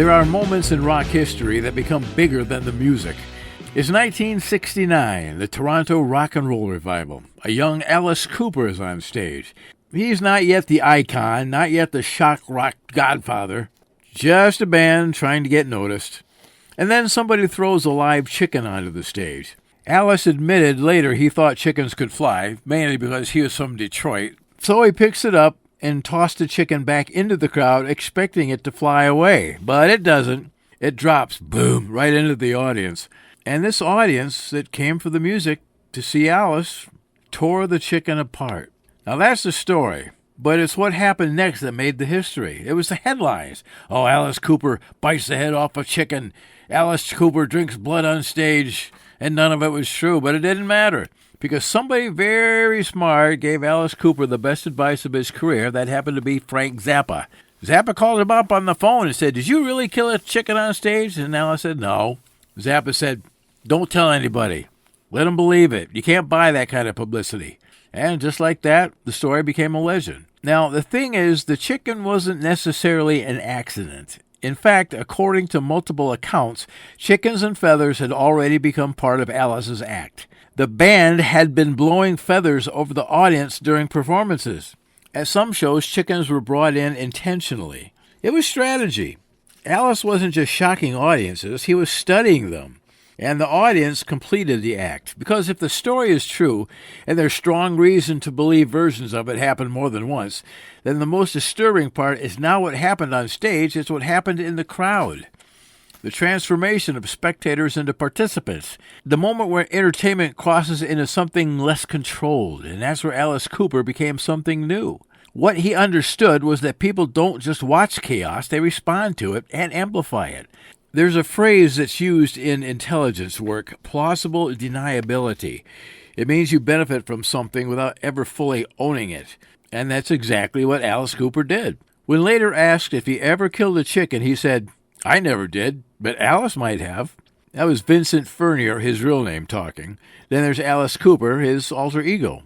There are moments in rock history that become bigger than the music. It's 1969, the Toronto Rock and Roll Revival. A young Alice Cooper is on stage. He's not yet the icon, not yet the shock rock godfather. Just a band trying to get noticed. And then somebody throws a live chicken onto the stage. Alice admitted later he thought chickens could fly, mainly because he was from Detroit. So he picks it up and tossed the chicken back into the crowd, expecting it to fly away. But it doesn't. It drops, boom, right into the audience. And this audience that came for the music to see Alice tore the chicken apart. Now that's the story, but it's what happened next that made the history. It was the headlines. Oh, Alice Cooper bites the head off a chicken. Alice Cooper drinks blood on stage. And none of it was true, but it didn't matter. Because somebody very smart gave Alice Cooper the best advice of his career. That happened to be Frank Zappa. Zappa called him up on the phone and said, "Did you really kill a chicken on stage?" And Alice said, "No." Zappa said, "Don't tell anybody. Let them believe it. You can't buy that kind of publicity." And just like that, the story became a legend. Now, the thing is, the chicken wasn't necessarily an accident. In fact, according to multiple accounts, chickens and feathers had already become part of Alice's act. The band had been blowing feathers over the audience during performances. At some shows, chickens were brought in intentionally. It was strategy. Alice wasn't just shocking audiences, he was studying them. And the audience completed the act. Because if the story is true, and there's strong reason to believe versions of it happened more than once, then the most disturbing part is not what happened on stage, it's what happened in the crowd. The transformation of spectators into participants. The moment where entertainment crosses into something less controlled, and that's where Alice Cooper became something new. What he understood was that people don't just watch chaos, they respond to it and amplify it. There's a phrase that's used in intelligence work, plausible deniability. It means you benefit from something without ever fully owning it. And that's exactly what Alice Cooper did. When later asked if he ever killed a chicken, he said, "I never did, but Alice might have." That was Vincent Furnier, his real name, talking. Then there's Alice Cooper, his alter ego.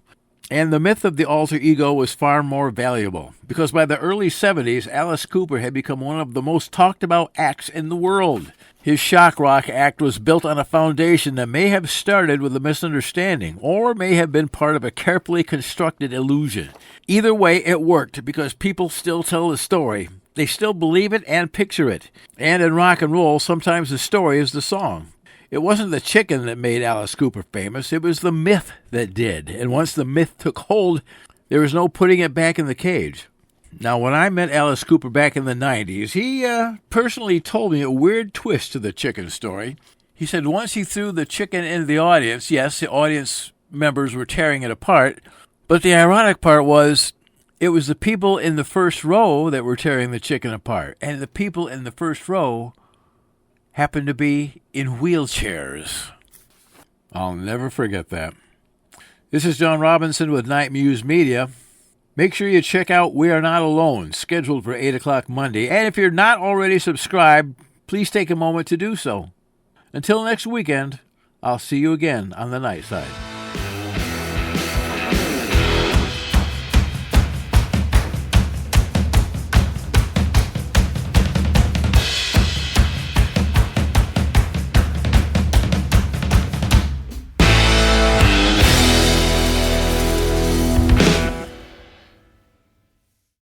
And the myth of the alter ego was far more valuable, because by the early 70s, Alice Cooper had become one of the most talked about acts in the world. His shock rock act was built on a foundation that may have started with a misunderstanding, or may have been part of a carefully constructed illusion. Either way, it worked, because people still tell the story. They still believe it and picture it. And in rock and roll, sometimes the story is the song. It wasn't the chicken that made Alice Cooper famous, it was the myth that did. And once the myth took hold, there was no putting it back in the cage. Now, when I met Alice Cooper back in the 90s, he personally told me a weird twist to the chicken story. He said once he threw the chicken into the audience, yes, the audience members were tearing it apart, but the ironic part was it was the people in the first row that were tearing the chicken apart, and the people in the first row happened to be in wheelchairs. I'll never forget that. This is John Robinson with Nite Muse Media. Make sure you check out We Are Not Alone, scheduled for 8 o'clock Monday. And if you're not already subscribed, please take a moment to do so. Until next weekend, I'll see you again on the Nite Side.